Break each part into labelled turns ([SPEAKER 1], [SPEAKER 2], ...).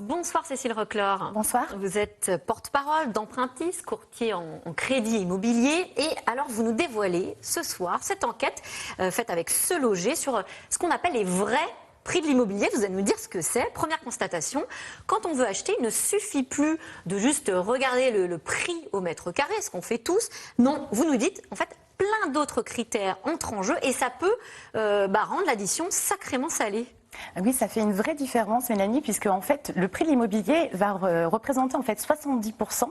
[SPEAKER 1] Bonsoir Cécile Reclor.
[SPEAKER 2] Bonsoir.
[SPEAKER 1] Vous êtes porte-parole d'Empruntis, courtier en crédit immobilier. Et alors vous nous dévoilez ce soir cette enquête faite avec Se Loger sur ce qu'on appelle les vrais prix de l'immobilier. Vous allez nous dire ce que c'est. Première constatation, quand on veut acheter, il ne suffit plus de juste regarder le prix au mètre carré, ce qu'on fait tous. Non, vous nous dites en fait plein d'autres critères entrent en jeu et ça peut rendre l'addition sacrément salée.
[SPEAKER 2] Oui, ça fait une vraie différence, Mélanie, puisque en fait, le prix de l'immobilier va représenter en fait 70%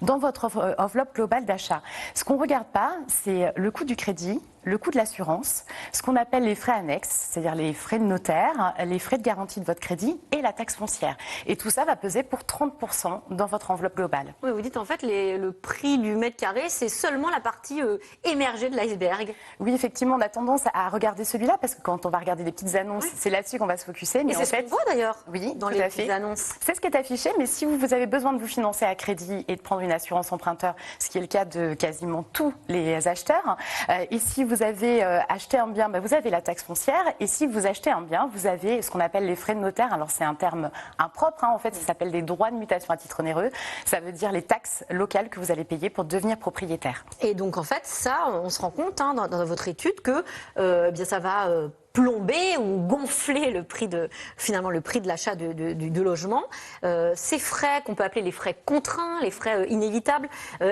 [SPEAKER 2] dans votre enveloppe globale d'achat. Ce qu'on ne regarde pas, c'est le coût du crédit, le coût de l'assurance, ce qu'on appelle les frais annexes, c'est-à-dire les frais de notaire, les frais de garantie de votre crédit et la taxe foncière. Et tout ça va peser pour 30% dans votre enveloppe globale.
[SPEAKER 1] Oui, vous dites en fait le prix du mètre carré, c'est seulement la partie émergée de l'iceberg.
[SPEAKER 2] Oui, effectivement, on a tendance à regarder celui-là parce que quand on va regarder les petites annonces, c'est là-dessus qu'on va se focuser.
[SPEAKER 1] Mais c'est ce qu'on voit d'ailleurs dans les petites annonces.
[SPEAKER 2] C'est ce qui est affiché, mais si vous avez besoin de vous financer à crédit et de prendre une assurance emprunteur, ce qui est le cas de quasiment tous les acheteurs, et si vous avez acheté un bien, vous avez la taxe foncière, et si vous achetez un bien, vous avez ce qu'on appelle les frais de notaire. Alors c'est un terme impropre, en fait, ça s'appelle des droits de mutation à titre onéreux. Ça veut dire les taxes locales que vous allez payer pour devenir propriétaire.
[SPEAKER 1] Et donc en fait, ça, on se rend compte dans votre étude que bien ça va plomber ou gonfler le prix de l'achat du logement. Ces frais qu'on peut appeler les frais contraints, les frais inévitables,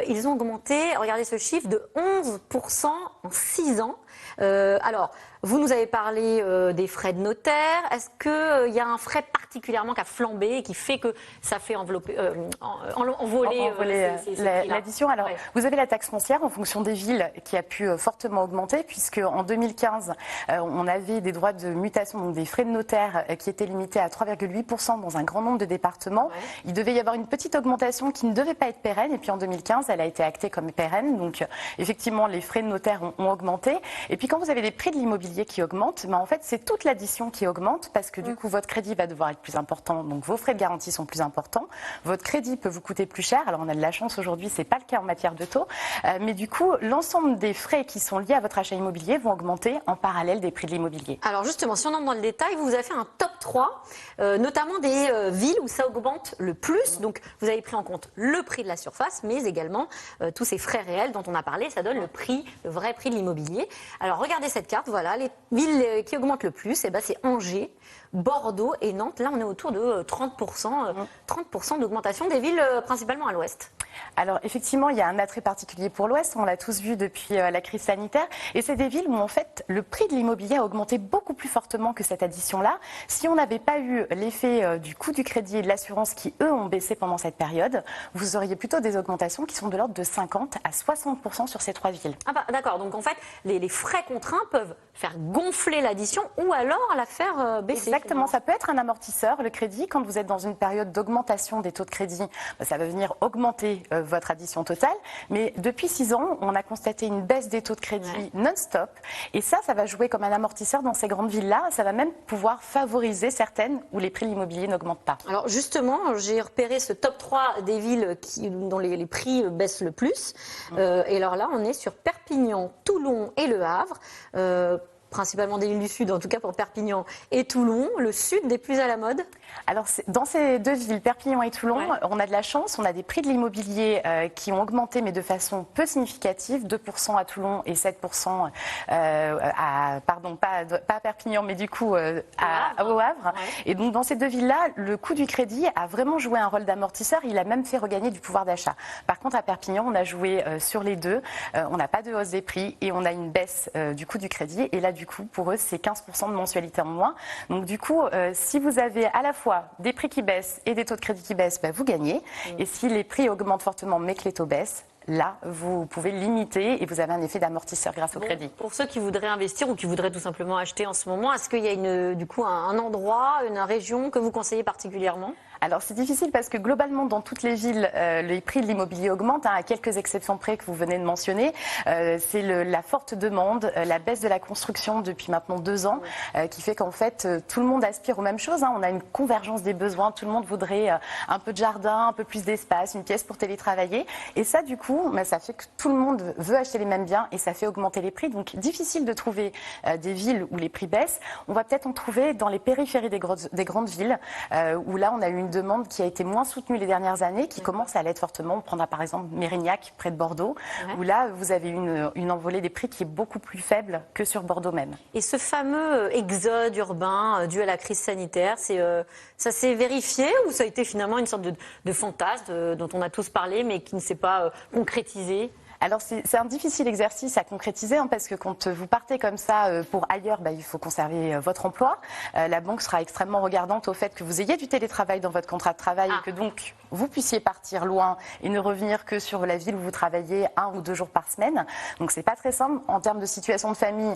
[SPEAKER 1] ils ont augmenté, regardez ce chiffre, de 11% en 6 ans. Alors, vous nous avez parlé des frais de notaire. Est-ce qu'il y a un frais particulièrement qui a flambé et qui fait que ça fait envoler
[SPEAKER 2] l'addition? Alors, vous avez la taxe foncière en fonction des villes qui a pu fortement augmenter, puisque en 2015, on avait des droits de mutation, donc des frais de notaire qui étaient limités à 3,8% dans un grand nombre de départements. Ouais. Il devait y avoir une petite augmentation qui ne devait pas être pérenne, et puis en 2015, elle a été actée comme pérenne. Donc, effectivement, les frais de notaire ont augmenté. Et puis, quand vous avez les prix de l'immobilier qui augmentent, en fait, c'est toute l'addition qui augmente parce que du coup, votre crédit va devoir être plus important, donc vos frais de garantie sont plus importants. Votre crédit peut vous coûter plus cher. Alors, on a de la chance aujourd'hui, c'est pas le cas en matière de taux, mais du coup, l'ensemble des frais qui sont liés à votre achat immobilier vont augmenter en parallèle des prix de l'immobilier.
[SPEAKER 1] Alors, justement, si on entre dans le détail, vous avez fait un top 3, notamment des villes où ça augmente le plus. Donc, vous avez pris en compte le prix de la surface, mais également tous ces frais réels dont on a parlé. Ça donne le vrai prix de l'immobilier. Alors, regardez cette carte. Voilà, les villes qui augmentent le plus, c'est Angers, Bordeaux et Nantes. Là, on est autour de 30% d'augmentation des villes principalement à l'ouest.
[SPEAKER 2] Alors, effectivement, il y a un attrait particulier pour l'ouest. On l'a tous vu depuis la crise sanitaire. Et c'est des villes où, en fait, le prix de l'immobilier a augmenté beaucoup plus fortement que cette addition-là. Si on n'avait pas eu l'effet du coût du crédit et de l'assurance qui, eux, ont baissé pendant cette période, vous auriez plutôt des augmentations qui sont de l'ordre de 50 à 60% sur ces 3 villes.
[SPEAKER 1] Ah d'accord. Donc, en fait, les frais contraints peuvent faire gonfler l'addition ou alors la faire baisser.
[SPEAKER 2] Exactement. Ça peut être un amortisseur, le crédit. Quand vous êtes dans une période d'augmentation des taux de crédit, ça va venir augmenter votre addition totale. Mais depuis 6 ans, on a constaté une baisse des taux de crédit non-stop. Et ça va jouer comme un amortisseur dans ces grandes villes-là. Ça va même pouvoir favoriser certaines où les prix de l'immobilier n'augmentent pas.
[SPEAKER 1] Alors justement, j'ai repéré ce top 3 des villes dont les prix baissent le plus. Et alors là, on est sur Perpignan, Toulon et Le Havre. Principalement des villes du Sud, en tout cas pour Perpignan et Toulon, le Sud des plus à la mode.
[SPEAKER 2] Alors, dans ces deux villes, Perpignan et Toulon, on a de la chance, on a des prix de l'immobilier qui ont augmenté, mais de façon peu significative, 2% à Toulon et 7% pas à Perpignan, mais du coup au Havre. Ouais. Et donc, dans ces deux villes-là, le coût du crédit a vraiment joué un rôle d'amortisseur, il a même fait regagner du pouvoir d'achat. Par contre, à Perpignan, on a joué sur les deux, on n'a pas de hausse des prix et on a une baisse du coût du crédit. Et là, du coup, pour eux, c'est 15% de mensualité en moins. Donc, du coup, si vous avez à la fois des prix qui baissent et des taux de crédit qui baissent, vous gagnez. Et si les prix augmentent fortement mais que les taux baissent, là, vous pouvez limiter et vous avez un effet d'amortisseur grâce au crédit.
[SPEAKER 1] Pour ceux qui voudraient investir ou qui voudraient tout simplement acheter en ce moment, est-ce qu'il y a du coup un endroit, une région que vous conseillez particulièrement ?
[SPEAKER 2] Alors c'est difficile parce que globalement dans toutes les villes, les prix de l'immobilier augmentent, à quelques exceptions près que vous venez de mentionner. C'est la forte demande, la baisse de la construction depuis maintenant 2 ans qui fait qu'en fait tout le monde aspire aux mêmes choses. On a une convergence des besoins, tout le monde voudrait un peu de jardin, un peu plus d'espace, une pièce pour télétravailler. Et ça du coup, ça fait que tout le monde veut acheter les mêmes biens et ça fait augmenter les prix. Donc difficile de trouver des villes où les prix baissent. On va peut-être en trouver dans les périphéries des grandes villes où là on a eu une une demande qui a été moins soutenue les dernières années, qui commence à l'être fortement. On prendra par exemple Mérignac, près de Bordeaux, où là, vous avez une envolée des prix qui est beaucoup plus faible que sur Bordeaux même.
[SPEAKER 1] Et ce fameux exode urbain dû à la crise sanitaire, ça s'est vérifié ou ça a été finalement une sorte de fantasme dont on a tous parlé mais qui ne s'est pas concrétisé?
[SPEAKER 2] Alors c'est un difficile exercice à concrétiser parce que quand vous partez comme ça pour ailleurs, il faut conserver votre emploi. La banque sera extrêmement regardante au fait que vous ayez du télétravail dans votre contrat de travail et que donc vous puissiez partir loin et ne revenir que sur la ville où vous travaillez 1 ou 2 jours par semaine. Donc c'est pas très simple en termes de situation de famille.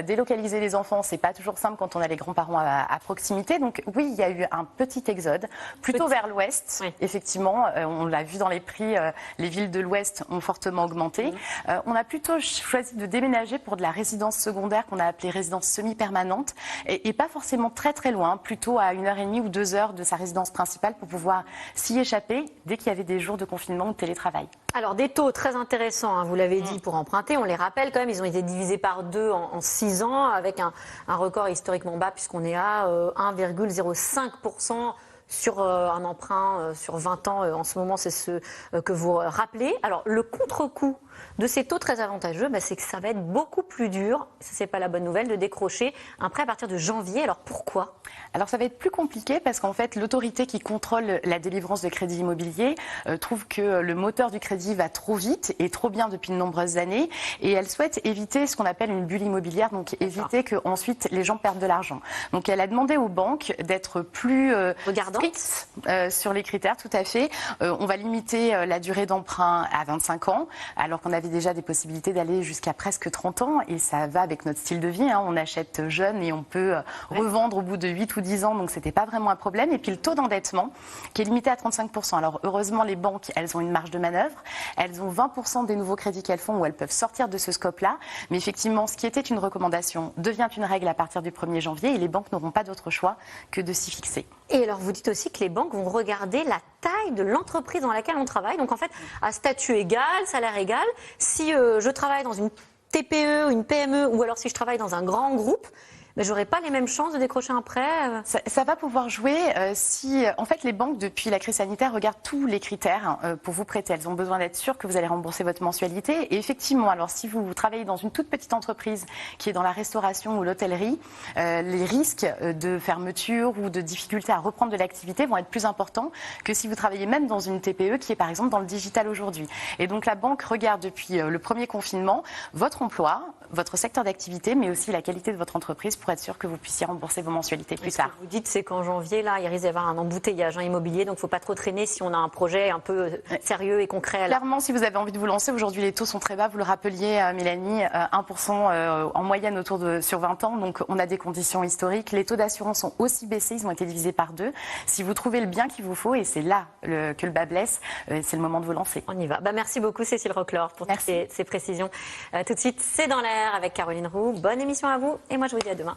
[SPEAKER 2] Délocaliser les enfants, c'est pas toujours simple quand on a les grands-parents à proximité. Donc oui, il y a eu un petit exode, plutôt vers l'ouest. Oui. Effectivement, on l'a vu dans les prix, les villes de l'ouest ont fortement augmenté. On a plutôt choisi de déménager pour de la résidence secondaire qu'on a appelée résidence semi-permanente et pas forcément très très loin, plutôt à 1h30 ou 2 heures de sa résidence principale pour pouvoir s'y échapper dès qu'il y avait des jours de confinement ou de télétravail.
[SPEAKER 1] Alors des taux très intéressants, hein, vous l'avez dit, pour emprunter, on les rappelle quand même, ils ont été divisés par 2 en 6 ans avec un record historiquement bas puisqu'on est à 1,05% sur un emprunt sur 20 ans. En ce moment, c'est ce que vous rappelez. Alors, le contre-coup de ces taux très avantageux, c'est que ça va être beaucoup plus dur, ça c'est pas la bonne nouvelle, de décrocher un prêt à partir de janvier. Alors, pourquoi ?
[SPEAKER 2] Alors, ça va être plus compliqué parce qu'en fait, l'autorité qui contrôle la délivrance de crédit immobilier trouve que le moteur du crédit va trop vite et trop bien depuis de nombreuses années et elle souhaite éviter ce qu'on appelle une bulle immobilière, donc éviter qu'ensuite les gens perdent de l'argent. Donc, elle a demandé aux banques d'être plus strictes sur les critères, tout à fait. On va limiter la durée d'emprunt à 25 ans, alors qu'on avait déjà des possibilités d'aller jusqu'à presque 30 ans et ça va avec notre style de vie. On achète jeune et on peut revendre au bout de 8 ou 10 ans, donc c'était pas vraiment un problème. Et puis le taux d'endettement qui est limité à 35%. Alors heureusement, les banques, elles ont une marge de manœuvre. Elles ont 20% des nouveaux crédits qu'elles font où elles peuvent sortir de ce scope-là. Mais effectivement, ce qui était une recommandation devient une règle à partir du 1er janvier et les banques n'auront pas d'autre choix que de s'y fixer.
[SPEAKER 1] Et alors, vous dites aussi que les banques vont regarder la taille de l'entreprise dans laquelle on travaille. Donc, en fait, à statut égal, salaire égal, si je travaille dans une TPE, une PME, ou alors si je travaille dans un grand groupe, mais j'aurais pas les mêmes chances de décrocher un prêt.
[SPEAKER 2] Ça va pouvoir jouer si, en fait, les banques depuis la crise sanitaire regardent tous les critères pour vous prêter. Elles ont besoin d'être sûres que vous allez rembourser votre mensualité. Et effectivement, alors si vous travaillez dans une toute petite entreprise qui est dans la restauration ou l'hôtellerie, les risques de fermeture ou de difficulté à reprendre de l'activité vont être plus importants que si vous travaillez même dans une TPE qui est par exemple dans le digital aujourd'hui. Et donc la banque regarde depuis le premier confinement votre emploi, votre secteur d'activité, mais aussi la qualité de votre entreprise pour être sûr que vous puissiez rembourser vos mensualités plus tard.
[SPEAKER 1] Ce que vous dites, c'est qu'en janvier, là, il risque d'y avoir un embouteillage immobilier, donc il ne faut pas trop traîner si on a un projet un peu sérieux et concret.
[SPEAKER 2] Clairement, si vous avez envie de vous lancer, aujourd'hui les taux sont très bas, vous le rappeliez, Mélanie, 1% en moyenne sur 20 ans, donc on a des conditions historiques. Les taux d'assurance ont aussi baissé, ils ont été divisés par 2. Si vous trouvez le bien qu'il vous faut, et c'est là que le bas blesse, c'est le moment de vous lancer.
[SPEAKER 1] On y va. Merci beaucoup Cécile Roclor pour toutes ces précisions. Tout de suite, c'est dans l'air avec Caroline Roux. Bonne émission à vous et moi je vous dis à demain.